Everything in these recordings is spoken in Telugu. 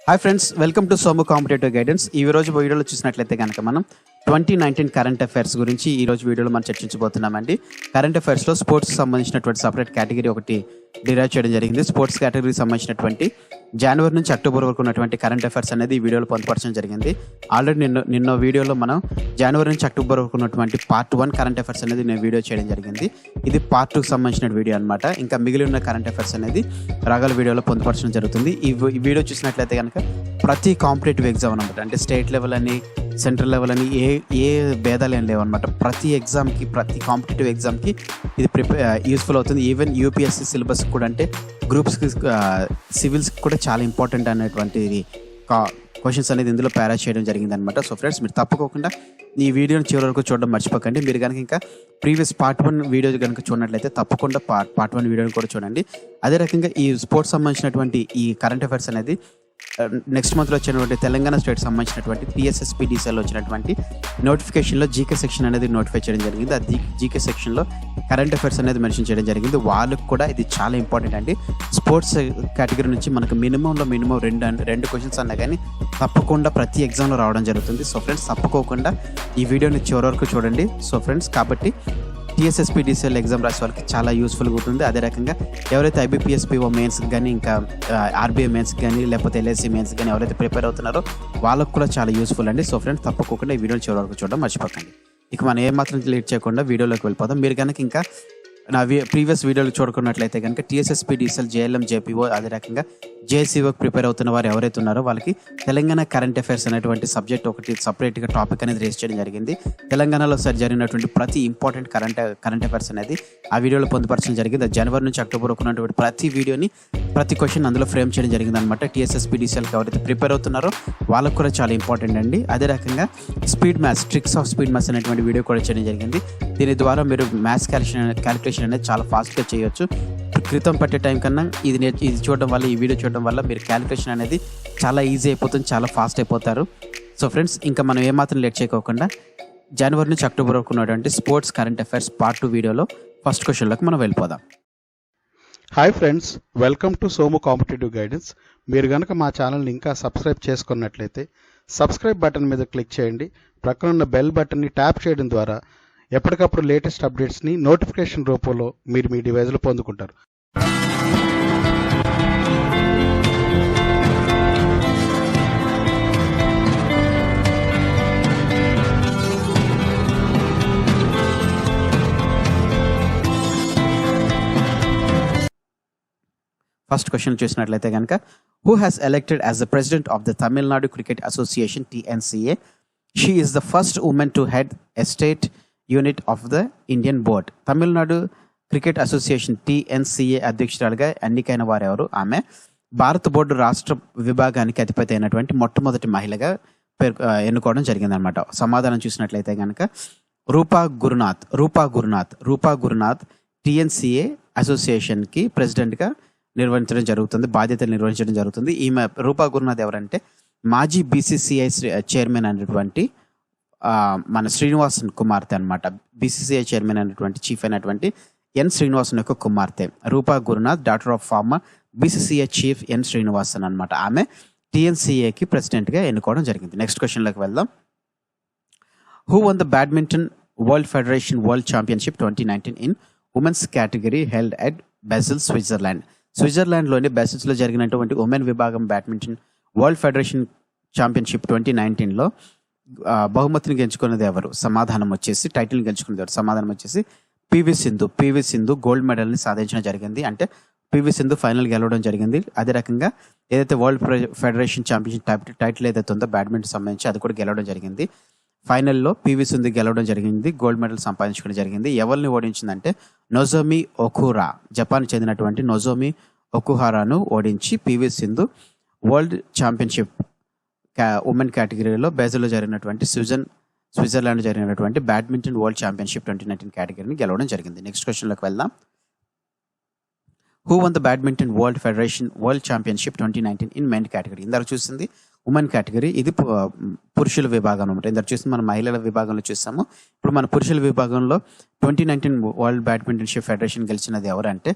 Hi friends, welcome to Somu competitive guidance. ఈ రోజు వీడియోలో చూసినట్లయితే కనుక మనం 2019 కరెంట్ అఫైర్స్ గురించి ఈ రోజు వీడియోలో మనం చర్చించబోతున్నామండి. కరెంట్ అఫైర్స్లో స్పోర్ట్స్కి సంబంధించినటువంటి సపరేట్ కేటగిరీ ఒకటి డిరైవ్ చేయడం జరిగింది. స్పోర్ట్స్ కేటగిరీకి సంబంధించినటువంటి జనవరి నుంచి అక్టోబర్ వరకు ఉన్నటువంటి కరెంట్ అఫైర్స్ అనేది ఈ వీడియోలో పొందుపరచడం జరిగింది. ఆల్రెడీ నిన్న వీడియోలో మనం జనవరి నుంచి అక్టోబర్ వరకు ఉన్నటువంటి పార్ట్ 1 కరెంట్ అఫైర్స్ అనేది నేను వీడియో చేయడం జరిగింది. ఇది పార్ట్ 2కి సంబంధించిన వీడియో అనమాట. ఇంకా మిగిలి ఉన్న కరెంట్ అఫైర్స్ అనేది రాగల వీడియోలో పొందుపరచడం జరుగుతుంది. ఈ వీడియో చూసినట్లయితే కనుక ప్రతి కాంపిటేటివ్ ఎగ్జామ్ అనమాట, అంటే స్టేట్ లెవెల్ అని సెంట్రల్ లెవెల్ అని ఏ భేదాలు ఏం లేవన్నమాట. ప్రతి ఎగ్జామ్కి, ప్రతి కాంపిటేటివ్ ఎగ్జామ్కి ఇది యూస్ఫుల్ అవుతుంది. ఈవెన్ యూపీఎస్సీ సిలబస్ కూడా, అంటే గ్రూప్స్కి, సివిల్స్కి కూడా చాలా ఇంపార్టెంట్ అనేటువంటి క్వశ్చన్స్ అనేది ఇందులో ప్యారా చేయడం జరిగింది అనమాట. సో ఫ్రెండ్స్, మీరు తప్పకుండా ఈ వీడియోని చివరి వరకు చూడడం మర్చిపోకండి. మీరు కనుక ఇంకా ప్రీవియస్ పార్ట్ 1 వీడియో కనుక చూడనట్లయితే తప్పకుండా పార్ట్ 1 వీడియోని కూడా చూడండి. అదే రకంగా ఈ స్పోర్ట్స్ సంబంధించినటువంటి ఈ కరెంట్ అఫైర్స్ అనేది నెక్స్ట్ మంత్లో వచ్చినటువంటి తెలంగాణ స్టేట్ సంబంధించినటువంటి టీఎస్ఎస్పీడీసీఎల్ వచ్చినటువంటి నోటిఫికేషన్లో జీకే సెక్షన్ అనేది నోటిఫై చేయడం జరిగింది. ఆ జీకే సెక్షన్లో కరెంట్ అఫైర్స్ అనేది మెన్షన్ చేయడం జరిగింది. వాళ్ళకు కూడా ఇది చాలా ఇంపార్టెంట్ అండి. స్పోర్ట్స్ కేటగిరీ నుంచి మనకు మినిమం రెండు క్వశ్చన్స్ అన్నా కానీ తప్పకుండా ప్రతి ఎగ్జామ్లో రావడం జరుగుతుంది. సో ఫ్రెండ్స్, తప్పుకోకుండా ఈ వీడియోని చివరి వరకు చూడండి. సో ఫ్రెండ్స్, కాబట్టి టీఎస్ఎస్పీడీసీఎల్ ఎగ్జామ్ రాసే వాళ్ళకి చాలా యూస్ఫుల్గా ఉంటుంది. అదే రకంగా ఎవరైతే ఐబీపీఎస్పీఓ మెయిన్స్కి కానీ, ఇంకా ఆర్బీఐ మెయిన్స్కి కానీ, లేకపోతే ఎల్ఐసి మెయిన్స్ కానీ ఎవరైతే ప్రిపేర్ అవుతున్నారో వాళ్ళకు కూడా చాలా యూస్ఫుల్ అండి. సో ఫ్రెండ్స్, తప్పకుండా ఈ వీడియోని చివరి వరకు చూడడం మర్చిపోకండి. ఇక మనం ఏమాత్రం లేట్ చేయకుండా వీడియోలోకి వెళ్ళిపోదాం. మీరు కనుక ఇంకా నా ప్రీవియస్ వీడియోలు చూడుకున్నట్లయితే కనుక టీఎస్ఎస్పీడీసీఎల్, జేఎల్ఎం, జేపీఓ, అదే రకంగా జేసీఓకి ప్రిపేర్ అవుతున్న వారు ఎవరైతే ఉన్నారో వాళ్ళకి తెలంగాణ కరెంట్ అఫైర్స్ అనేటువంటి సబ్జెక్ట్ ఒకటి సపరేట్గా టాపిక్ అనేది రేస్ చేయడం జరిగింది. తెలంగాణలో జరిగినటువంటి ప్రతి ఇంపార్టెంట్ కరెంట్ అఫైర్స్ అనేది ఆ వీడియోలో పొందుపరచడం జరిగింది. జనవరి నుంచి అక్టోబర్ వరకు ఉన్నటువంటి ప్రతి వీడియోని, ప్రతి క్వశ్చన్ అందులో ఫ్రేమ్ చేయడం జరిగింది అనమాట. టీఎస్ఎస్పీడీసీఎల్కి ఎవరైతే ప్రిపేర్ అవుతున్నారో వాళ్ళకు కూడా చాలా ఇంపార్టెంట్ అండి. అదే రకంగా speed maths, tricks of speed maths అనేటువంటి వీడియో కూడా చేయడం జరిగింది. దీని ద్వారా మీరు మ్యాథ్స్ క్యాలిక్యులేషన్ అనేది చాలా ఫాస్ట్గా చేయొచ్చు. క్రితం పట్టే టైం కన్నా ఇది చూడడం వల్ల, ఈ వీడియో చూడడం వల్ల మీరు క్యాలిక్యులేషన్ అనేది చాలా ఈజీ అయిపోతుంది, చాలా ఫాస్ట్ అయిపోతారు. సో ఫ్రెండ్స్, ఇంకా మనం ఏమాత్రం లేట్ చేయకోకుండా జనవరి నుంచి అక్టోబర్ వరకు ఉన్నటువంటి స్పోర్ట్స్ కరెంట్ అఫైర్స్ పార్ట్ 2 వీడియోలో ఫస్ట్ క్వశ్చన్లోకి మనం వెళ్ళిపోదాం. Hi friends, welcome to Somu competitive guidance. మీరు కనుక మా ఛానల్ని ఇంకా సబ్స్క్రైబ్ చేసుకున్నట్లయితే సబ్స్క్రైబ్ బటన్ మీద క్లిక్ చేయండి. ప్రక్కన ఉన్న బెల్ బటన్ని ట్యాప్ చేయడం ద్వారా ఎప్పటికప్పుడు లేటెస్ట్ అప్డేట్స్ని నోటిఫికేషన్ రూపంలో మీరు మీ డివైజ్లో పొందుకుంటారు. ఫస్ట్ క్వశ్చన్ చూసినట్లయితే కనుక, who has elected as the president of the Tamil Nadu cricket association TNCA? She is the first women to head a state unit of the Indian board. Tamil Nadu cricket association TNCA అధ్యక్షురాలుగా ఎన్నికైన వారెవరు? ఆమె భారత బోర్డు రాష్ట్ర విభాగానికి అధిపతి అయినటువంటి మొట్టమొదటి మహిళగా ఎన్నుకోవడం జరిగిందనమాట. సమాధానం చూసినట్లయితే కనుక రూపా గురునాథ్ TNCA అసోసియేషన్కి ప్రెసిడెంట్గా బాధ్యతలు నిర్వహించడం జరుగుతుంది. ఈమె రూపా గురునాథ్ ఎవరంటే మాజీ BCCI చైర్మన్ అయినటువంటి మన శ్రీనివాసన్ కుమార్తె అనమాట. BCCI చైర్మన్ అయినటువంటి చీఫ్ అయినటువంటి ఎన్ శ్రీనివాసన్ యొక్క కుమార్తె Rupa Gurunath, daughter of former BCCI chief N Srinivasan అనమాట. ఆమె TNCAకి ప్రెసిడెంట్గా ఎన్నుకోవడం జరిగింది. నెక్స్ట్ క్వశ్చన్లోకి వెళ్దాం. Who won the badminton world federation world championship 2019 in women's category held at Basel, స్విట్జర్లాండ్లోని బెజిల్స్లో జరిగినటువంటి ఉమెన్ విభాగం బ్యాడ్మింటన్ వరల్డ్ ఫెడరేషన్ ఛాంపియన్షిప్ 2019లో బహుమతిని గెలుచుకున్నది ఎవరు? టైటిల్ని గెలుచుకున్నది ఎవరు? సమాధానం వచ్చేసి పివి సింధు గోల్డ్ మెడల్ని సాధించడం జరిగింది. అంటే పివి సింధు ఫైనల్ గెలవడం జరిగింది. అదే రకంగా ఏదైతే వరల్డ్ ఫెడరేషన్ ఛాంపియన్షిప్ టైటిల్ ఏదైతే ఉందో బ్యాడ్మింటన్ సంబంధించి అది కూడా గెలవడం జరిగింది. ఫైనల్లో పివి సింధు గెలవడం జరిగింది, గోల్డ్ మెడల్ సంపాదించుకోవడం జరిగింది. ఎవరిని ఓడించిందంటే నొజోమి ఒకుహరా, జపాన్ చెందినటువంటి నొజోమి ఒకుహరాను ఓడించి PV Sindhu world championship women కేటగిరీలో బెజిల్లో జరిగినటువంటి స్విట్జర్లాండ్ జరిగినటువంటి బ్యాడ్మింటన్ వరల్డ్ ఛాంపియన్షిప్ 2019 కేటగిరీని గెలవడం జరిగింది. నెక్స్ట్ క్వశ్చన్లోకి వెళ్దాం. Who won the badminton world federation world championship 2019 in men category? ఇందాక చూసింది ఉమెన్ కేటగిరీ, ఇది పురుషుల విభాగం అనమాట. ఇందాక చూసింది మన మహిళల విభాగంలో చూసాము. ఇప్పుడు మన పురుషుల విభాగంలో 2019 వరల్డ్ బ్యాడ్మింటన్ ఫెడరేషన్ గెలిచినది ఎవరంటే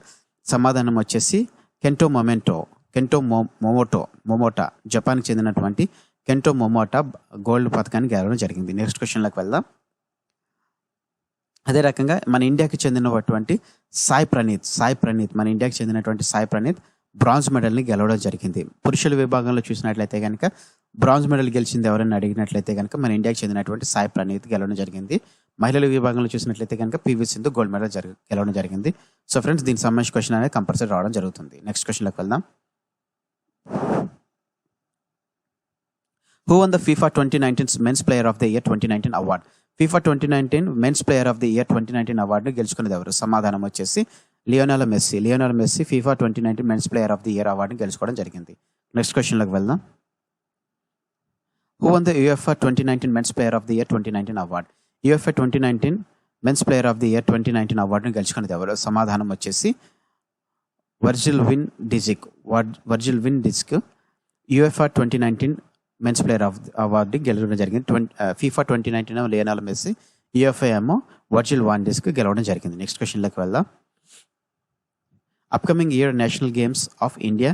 సమాధానం వచ్చేసి కెంటో కెంటో మొమోటా జపాన్కి చెందినటువంటి కెంటో మొమోటా గోల్డ్ పథకాన్ని గెలవడం జరిగింది. నెక్స్ట్ క్వశ్చన్లోకి వెళ్దాం. అదే రకంగా మన ఇండియాకి చెందినటువంటి సాయి ప్రణీత్ మన ఇండియాకి చెందినటువంటి సాయి ప్రణీత్ బ్రాంజ్ మెడల్ని గెలవడం జరిగింది. పురుషుల విభాగంలో చూసినట్లయితే కనుక బ్రాంజ్ మెడల్ గెలిచింది ఎవరైనా అడిగినట్లయితే కనుక మన ఇండియాకి చెందినటువంటి సాయి ప్రణీత్ గెలవడం జరిగింది. మహిళల విభాగంలో చూసినట్లయితే కనుక పివి సింధు గోల్డ్ మెడల్ గెలవడం జరిగింది. సో ఫ్రెండ్స్, దీనికి సంబంధించిన క్వశ్చన్ అనేది కంపల్సరీ రావడం జరుగుతుంది. నెక్స్ట్ క్వశ్చన్లోకి వెళ్దాం. Who won the FIFA 2019 men's player of the year 2019 award? FIFA 2019 men's player of the year 2019 అవార్డును గెలుచుకున్నది ఎవరు? సమాధానం వచ్చేసి Lionel Messi FIFA 2019 men's player of the year అవార్డును గెలుచుకోవడం జరిగింది. నెక్స్ట్ క్వశ్చన్లోకి వెళ్దాం. Who won the UEFA 2019 men's player of the year 2019 award? UEFA 2019 men's player of the year 2019 అవార్డును గెలుచుకున్నది ఎవరు? సమాధానం వచ్చేసి Virgil win Dijk UEFA 2019 men's player of award గెలవడం జరిగింది. ఫీఫా 2019 లియోనెల్ మెస్సీ, యుఎఫ్ఏ ఏమో వర్జిల్ వాన్ డిస్క్ గెలవడం జరిగింది. నెక్స్ట్ క్వశ్చన్లోకి వెళ్దాం. Upcoming year national games of India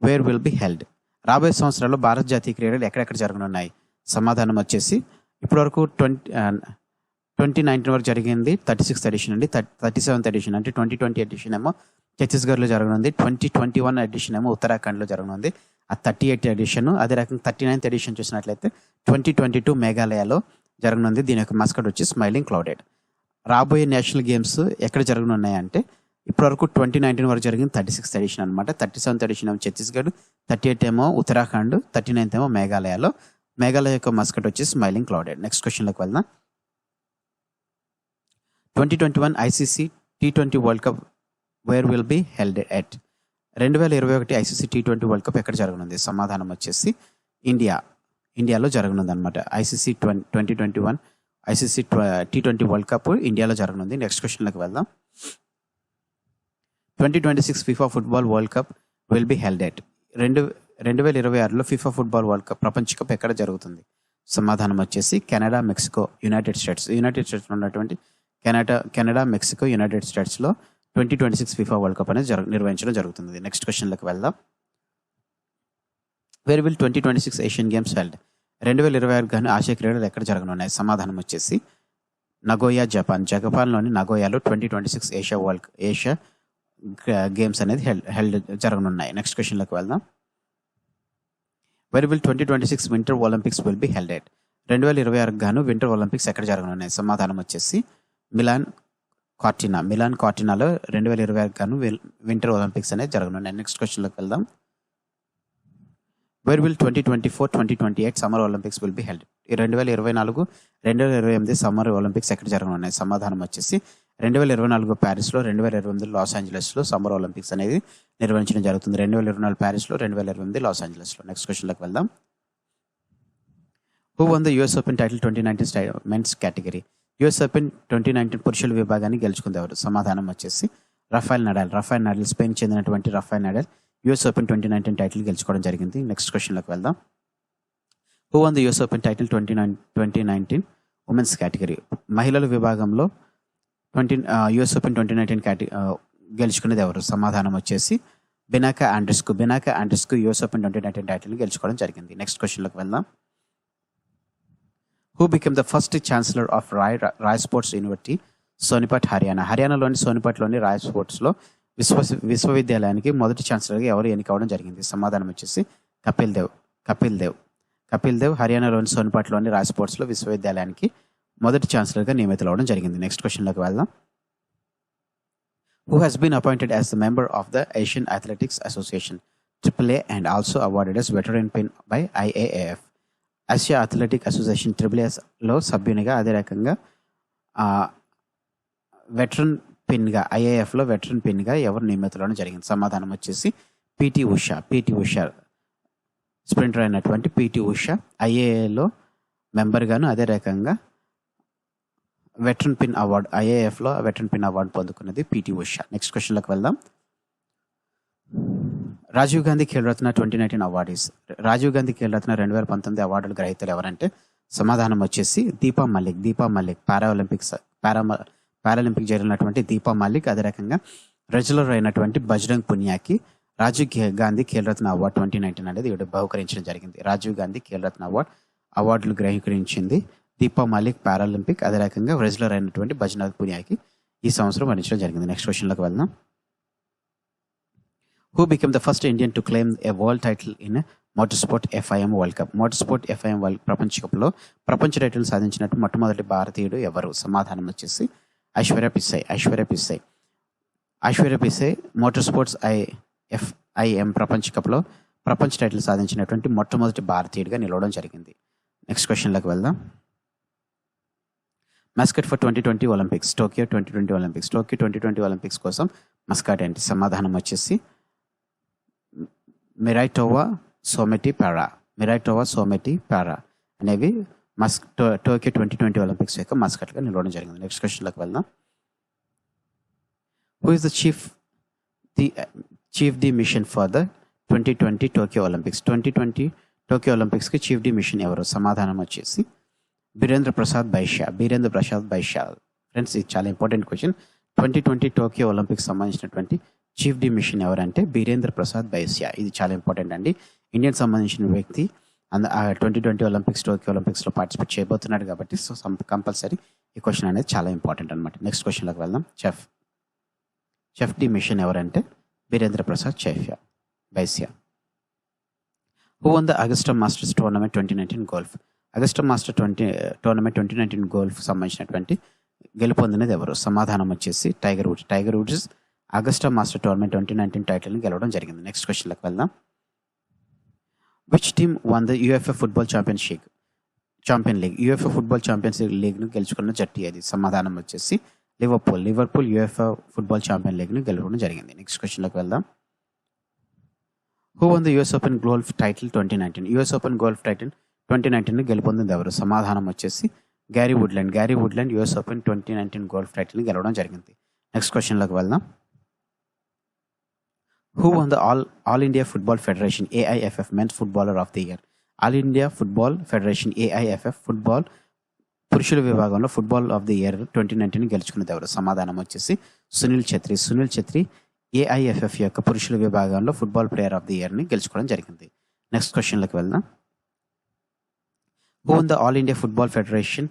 where will be held? రాబోయే సంవత్సరాల్లో భారత జాతీయ క్రీడలు ఎక్కడెక్కడ జరగనున్నాయి? సమాధానం వచ్చేసి ఇప్పటివరకు 2019 వరకు జరిగింది 36th ఎడిషన్ అండి. 37th ఎడిషన్ అంటే 2020 ఎడిషన్ ఏమో ఛత్తీస్గఢ్లో జరగనుంది. 2021 ఎడిషన్ ఏమో ఉత్తరాఖండ్లో జరగనుంది. ఆ 38th ఎడిషన్. అదే రకంగా 39th ఎడిషన్ చూసినట్లయితే 2022 మేఘాలయలో జరగనుంది. దీని యొక్క మస్కట్ వచ్చి స్మైలింగ్ క్లౌడెడ్. రాబోయే నేషనల్ గేమ్స్ ఎక్కడ జరగనున్నాయి అంటే ఇప్పటివరకు 2019 వరకు జరిగింది 36th ఎడిషన్ అనమాట. 37th ఎడిషన్ ఏమో ఛత్తీస్గఢ్, 38 ఏమో ఉత్తరాఖండ్, 39th ఏమో మేఘాలయలో. మేఘాలయ యొక్క మస్కట్ వచ్చి స్మైలింగ్ క్లౌడెడ్. నెక్స్ట్ క్వశ్చన్లోకి వెళ్దాం. 2021 ICC T20 world cup where will be held at? 2021 ICC T20 world cup ఎక్కడ జరగనుంది? సమాధానం వచ్చేసి ఇండియాలో జరగనుంది అనమాట. ICC 2021 ICC T20 world cup ఇండియాలో జరగనుంది. నెక్స్ట్ క్వశ్చన్లోకి వెళ్దాం. 2026 FIFA football world cup will be held at? 2026లో ఫిఫా ఫుట్బాల్ వరల్డ్ కప్ ప్రపంచ కప్ ఎక్కడ జరుగుతుంది? సమాధానం వచ్చేసి కెనడా, మెక్సికో, యునైటెడ్ స్టేట్స్లో ఉన్నటువంటి కెనడా, మెక్సికో, యునైటెడ్ స్టేట్స్లో 2026 ఫిఫా వరల్డ్ కప్ అనేది నిర్వహించడం జరుగుతుంది. నెక్స్ట్ క్వశ్చన్లోకి వెళ్దాం. Where will 2026 Asian games held? 2026 గాను ఆసియా క్రీడలు ఎక్కడ జరగనున్నాయి? సమాధానం వచ్చేసి నగోయా, జపాన్లోని నగోయాలో 2026 ఏషియా గేమ్స్ అనేది హెల్డ్ జరగనున్నాయి. నెక్స్ట్ క్వశ్చన్లోకి వెళ్దాం. Where will 2026 winter Olympics will be held at? 2026 గాను వింటర్ ఒలింపిక్స్ ఎక్కడ జరగనున్నాయి? సమాధానం వచ్చేసి మిలాన్ కార్టినాలో 2026 గాను వింటర్ ఒలింపిక్స్ అనేది జరగనున్నాయి. నెక్స్ట్ క్వశ్చన్లోకి వెళ్దాం. Where will 2024-2028 summer Olympics will be held? 2024-2028 summer Olympics ఎక్కడ జరగనున్నాయి? సమాధానం వచ్చేసి 2024 ప్యారిస్లో, 2028 లాస్ ఏంజలస్లో సమ్మర్ ఒలింపిక్స్ అనేది నిర్వహించడం జరుగుతుంది. 2024 ప్యారిస్లో, 2028 లాస్ ఏంజలస్లో. నెక్స్ట్ క్వశ్చన్లోకి వెళ్దాం. Who won the US Open title 2019 men's category? US Open 2019 పురుషుల విభాగాన్ని గెలుచుకుంది ఎవరు? సమాధానం వచ్చేసి రఫాయల్ నడాల్ స్పెయిన్ చెందినటువంటి Rafael Nadal US Open 2019 title గెలుచుకోవడం జరిగింది. నెక్స్ట్ క్వశ్చన్లోకి వెళ్దాం. Who won the US Open title 2019 women's category? మహిళల విభాగంలో యూఎస్ ఓపెన్ 2019 గెలుచుకునేది ఎవరు? సమాధానం వచ్చేసి బెనాకా ఆండ్రెస్కు యూఎస్ ఓపెన్ 2019 టైటిల్ని గెలుచుకోవడం జరిగింది. నెక్స్ట్ క్వశ్చన్లోకి వెళ్దాం. Who became the first chancellor of Rai sports university Sonipat, హర్యానాలోని సోనిపట్లోని రాయ్ స్పోర్ట్స్లో విశ్వవిద్యాలయానికి మొదటి ఛాన్సలర్గా ఎవరు ఎన్నికవడం జరిగింది? సమాధానం వచ్చేసి కపిల్ దేవ్ హర్యానాలోని సోనిపట్లోని రాయ్ స్పోర్ట్స్లో విశ్వవిద్యాలయానికి మొదటి ఛాన్సలర్గా నియమితులవడం జరిగింది. నెక్స్ట్ క్వశ్చన్లోకి వెళ్దాం. Who has been appointed as the member of the Asian Athletics Association AAA and also awarded as veteran pin by IAAF? Asia athletic association AAAలో సభ్యునిగా, అదే రకంగా వెటరన్ పిన్గా IAAFలో వెటరన్ పిన్గా ఎవరు నియమితులవడం జరిగింది? సమాధానం వచ్చేసి పిటి ఉషా స్ప్రింటర్ అయినటువంటి పిటి ఉషా IAAలో మెంబర్గాను, అదే రకంగా వెటరన్ పిన్ అవార్డు IAAFలో వెటరన్ పిన్ అవార్డు పొందుకున్నది పిటి ఉషా. నెక్స్ట్ క్వశ్చన్లోకి వెళ్దాం. రాజీవ్ గాంధీ ఖేల్ రత్న 2019 అవార్డీస్? రాజీవ్ గాంధీ ఖేల్ రత్న 2019 అవార్డుల గ్రహీతలు ఎవరంటే సమాధానం వచ్చేసి దీపా మల్లిక్ పారాలింపిక్ జరిగినటువంటి దీపా మల్లిక్, అదే రకంగా రెజ్లర్ అయినటువంటి బజరంగ్ పునియాకి గాంధీ ఖేల్రత్న అవార్డు 2019 అనేది ఇవిడ బహుకరించడం జరిగింది. రాజీవ్ గాంధీ ఖేల్రత్న అవార్డులు గ్రహీకరించింది దీపా మాలిక్ పారాలింపిక్, అదే రకంగా రెజ్లర్ అయినటువంటి బజ్నాథ్ పునియాకి ఈ సంవత్సరం వరించడం జరిగింది. నెక్స్ట్ క్వశ్చన్లోకి వెళ్దాం. Who become the first Indian to claim a world title in motor sport FIM world cup? Motor sport FIM world ప్రపంచ కప్లో ప్రపంచ టైటిల్ సాధించినట్టు మొట్టమొదటి భారతీయుడు ఎవరు? సమాధానం వచ్చేసి ఐశ్వర్య పిస్సై మోటార్ స్పోర్ట్స్ FIM ప్రపంచ కప్లో ప్రపంచ టైటిల్ సాధించినటువంటి మొట్టమొదటి భారతీయుడిగా నిలవడం జరిగింది. నెక్స్ట్ క్వశ్చన్లోకి వెళ్దాం. Muscat for 2020 Olympics, Tokyo 2020 Olympics కోసం మస్కట్ ఏంటి? సమాధానం వచ్చేసి మిరైటోవా సోమెటి పారా అనేవి టోక్యో 2020 ఒలింపిక్స్ యొక్క మస్కట్గా నిలవడం జరిగింది. నెక్స్ట్ క్వశ్చన్లోకి వెళ్దాం. Who is the chief de mission for the 2020 Tokyo Olympics? 2020 Tokyo ఒలింపిక్స్కి చీఫ్ డి మిషన్ ఎవరు? సమాధానం వచ్చేసి బీరేంద్ర ప్రసాద్ బైష్యా. ఫ్రెండ్స్, ఇది చాలా ఇంపార్టెంట్ క్వశ్చన్. 2020 టోక్యో ఒలింపిక్స్ సంబంధించినటువంటి చీఫ్ డి మిషన్ ఎవరంటే బీరేంద్ర ప్రసాద్ బైష్యా. ఇది చాలా ఇంపార్టెంట్ అండి. ఇండియన్ సంబంధించిన వ్యక్తి 2020 టోక్యో ఒలింపిక్స్లో పార్టిసిపేట్ చేయబోతున్నాడు కాబట్టి సో కంపల్సరీ ఈ క్వశ్చన్ అనేది చాలా ఇంపార్టెంట్ అనమాట. నెక్స్ట్ క్వశ్చన్లోకి వెళ్దాం. చెఫ్ డి మిషన్ ఎవరంటే Birendra Prasad Baishya. Who won the Augusta Masters tournament 2019 golf? Augusta Master tournament 2019 golf సంబంధించినటువంటి గెలుపొందినది ఎవరు? సమాధానం వచ్చేసి Tiger Woods Augusta Master tournament 2019 టైటిల్ని గెలవడం జరిగింది. నెక్స్ట్ క్వశ్చన్లోకి వెళ్దాం. Which team won the UEFA football champion league? UEFA football champions లీగ్ను గెలుచుకున్న జట్టు ఏది? సమాధానం వచ్చేసి లివర్పూల్ UEFA ఫుట్బాల్ ఛాంపియన్ లీగ్ను గెలవడం జరిగింది. నెక్స్ట్ క్వశ్చన్లోకి వెళ్దాం. Who won the US Open golf title 2019? US Open golf title 2019 గెలుపొందింది ఎవరు? సమాధానం వచ్చేసి Gary Woodland US Open 2019 golf టైటిల్ని గెలవడం జరిగింది. నెక్స్ట్ క్వశ్చన్లోకి వెళ్దాం. Who won the All India Football Federation AIFF men's footballer of the year? All India Football Federation AIFF football పురుషుల విభాగంలో ఫుట్బాల్ ఆఫ్ ది ఇయర్ 2019 గెలుచుకున్నది ఎవరు? సమాధానం వచ్చేసి సునీల్ ఛెత్రి AIFF యొక్క పురుషుల విభాగంలో ఫుట్బాల్ ప్లేయర్ ఆఫ్ ది ఇయర్ని గెలుచుకోవడం జరిగింది. నెక్స్ట్ క్వశ్చన్లోకి వెళ్దాం. Who won the All India Football Federation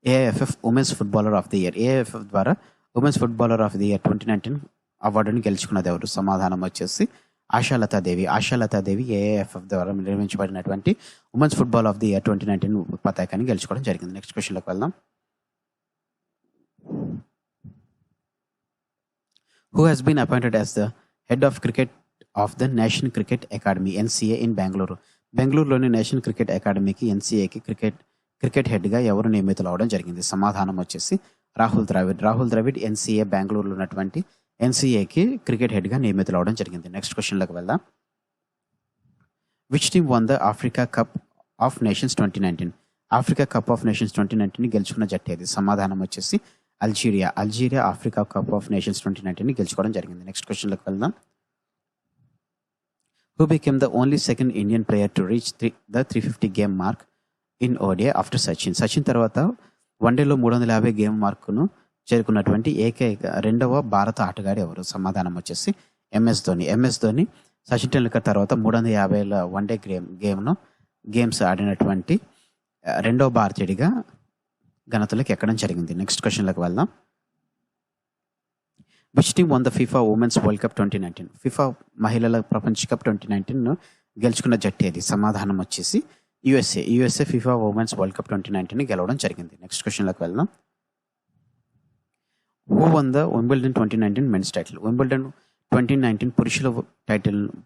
AIFF women's footballer of the year? AIFF ద్వారా women's footballer of the year 2019 అవార్డుని గెలుచుకున్నది ఎవరు? సమాధానం వచ్చేసి ఆశాలతాదేవి AIFF ద్వారా నిర్మించబడినటువంటి women's football of the year 2019 పతాకాన్ని గెలుచుకోవడం జరిగింది. నెక్స్ట్ క్వశ్చన్లోకి వెళ్దాం. Who has been appointed as the head of cricket of the National Cricket Academy NCA in Bangalore? బెంగళూరులోని నేషనల్ క్రికెట్ అకాడమీకి NCAకి క్రికెట్ హెడ్గా ఎవరు నియమితులు అవడం జరిగింది? సమాధానం వచ్చేసి రాహుల్ ద్రవిడ్ NCA బెంగళూరులో ఉన్నటువంటి NCAకి క్రికెట్ హెడ్గా నియమితులు అవడం జరిగింది. నెక్స్ట్ క్వశ్చన్లోకి వెళ్దాం. Which team won the Africa cup of nations 2019? Africa cup of nations 2019 గెలుచుకున్న జట్టు ఏది? సమాధానం వచ్చేసి Algeria Africa cup of nations 2019 గెలుచుకోవడం జరిగింది. నెక్స్ట్ క్వశ్చన్లోకి వెళ్దాం. Who became the only second Indian player to reach the 350 game mark in ODI after Sachin తర్వాత వన్డేలో 350 గేమ్ మార్కును చేరుకున్నటువంటి ఏకైక రెండవ భారత ఆటగాడు ఎవరు? సమాధానం వచ్చేసి MS ధోని సచిన్ టెండూల్కర్ తర్వాత 350 వన్డే గేమ్స్ ఆడినటువంటి రెండవ భారతీయుడిగా ఘనతలోకి ఎక్కడం జరిగింది. నెక్స్ట్ క్వశ్చన్లోకి వెళ్దాం. Which team won the FIFA women's world cup 2019? FIFA మహిళల ప్రపంచ కప్ 2019 గెలుచుకున్న జట్టు ఏది? సమాధానం వచ్చేసి USA FIFA women's world cup 2019 గెలవడం జరిగింది. నెక్స్ట్ క్వశ్చన్లోకి వెళ్దాం. Who won the Wimbledon 2019 men's title? Wimbledon 2019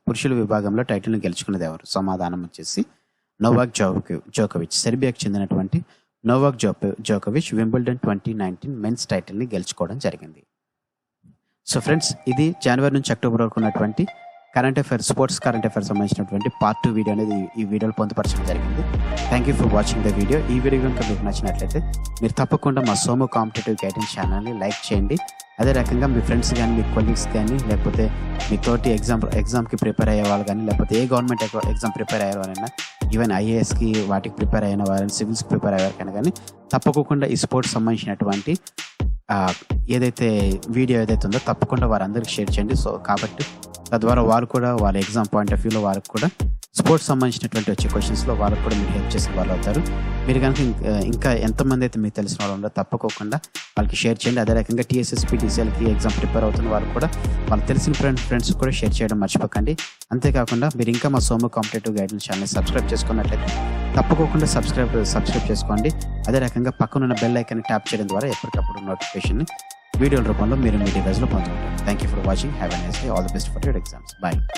పురుషుల విభాగంలో టైటిల్ను గెలుచుకున్నది ఎవరు? సమాధానం వచ్చేసి నోవాక్ జోకోవిచ్ సెర్బియాకి చెందినటువంటి నోవాక్ జోకోవిచ్ వింబుల్డన్ 2019 మెన్స్ టైటిల్ని గెలుచుకోవడం జరిగింది. సో ఫ్రెండ్స్, ఇది జనవరి నుంచి అక్టోబర్ వరకు ఉన్నటువంటి స్పోర్ట్స్ కరెంట్ అఫైర్స్ సంబంధించినటువంటి పార్ట్ 2 వీడియో అనేది ఈ వీడియోలో పొందుపరచడం జరిగింది. Thank you for watching the video. ఈ వీడియో కనుక మీకు నచ్చినట్లయితే మీరు తప్పకుండా మా సోము కాంపిటేటివ్ గైడెన్స్ ఛానల్ని లైక్ చేయండి. అదే రకంగా మీ ఫ్రెండ్స్ కానీ మీ కొలీగ్స్ కానీ లేకపోతే మీ తోటి ఎగ్జామ్కి ప్రిపేర్ అయ్యే వాళ్ళు కానీ లేకపోతే ఏ గవర్నమెంట్ ఎగ్జామ్ ప్రిపేర్ అయ్యే వాళ్ళైనా ఈవెన్ IASకి వాటికి ప్రిపేర్ అయిన వారైనా సివిల్స్కి ప్రిపేర్ అయ్యే వారికైనా కానీ తప్పకుండా ఈ స్పోర్ట్స్ సంబంధించినటువంటి ఏదైతే వీడియో ఏదైతే ఉందో తప్పకుండా వారందరికీ షేర్ చేయండి. సో కాబట్టి తద్వారా వారు కూడా వాళ్ళ ఎగ్జామ్ పాయింట్ ఆఫ్ వ్యూలో వారికి కూడా స్పోర్ట్స్ సంబంధించినటువంటి వచ్చే క్వశ్చన్స్లో వాళ్ళకు కూడా మీరు హెల్ప్ చేసిన వాళ్ళు అవుతారు. మీరు కనుక ఇంకా ఎంతమంది అయితే మీకు తెలిసిన వాళ్ళు ఉన్నారో తప్పకోకుండా వాళ్ళకి షేర్ చేయండి. అదే రకంగా టీఎస్ఎస్పీ టీసీఎల్కి ఎగ్జామ్ ప్రిపేర్ అవుతున్న వాళ్ళు కూడా వాళ్ళకి తెలిసిన ఫ్రెండ్స్ కూడా షేర్ చేయడం మర్చిపోకండి. అంతేకాకుండా మీరు ఇంకా మా Somu competitive guidance channel subscribe చేసుకున్నట్లయితే తప్పకోకుండా సబ్స్క్రైబ్ చేసుకోండి. అదే రకంగా పక్కనున్న బెల్ ఐకాన్ ట్యాప్ చేయడం ద్వారా ఎప్పటికప్పుడు నోటిఫికేషన్ వీడియోల రూపంలో మీరు మీ డివైస్లో పొందుకుంటారు. Thank you for watching. Have a nice day. All the best for your exams. Bye.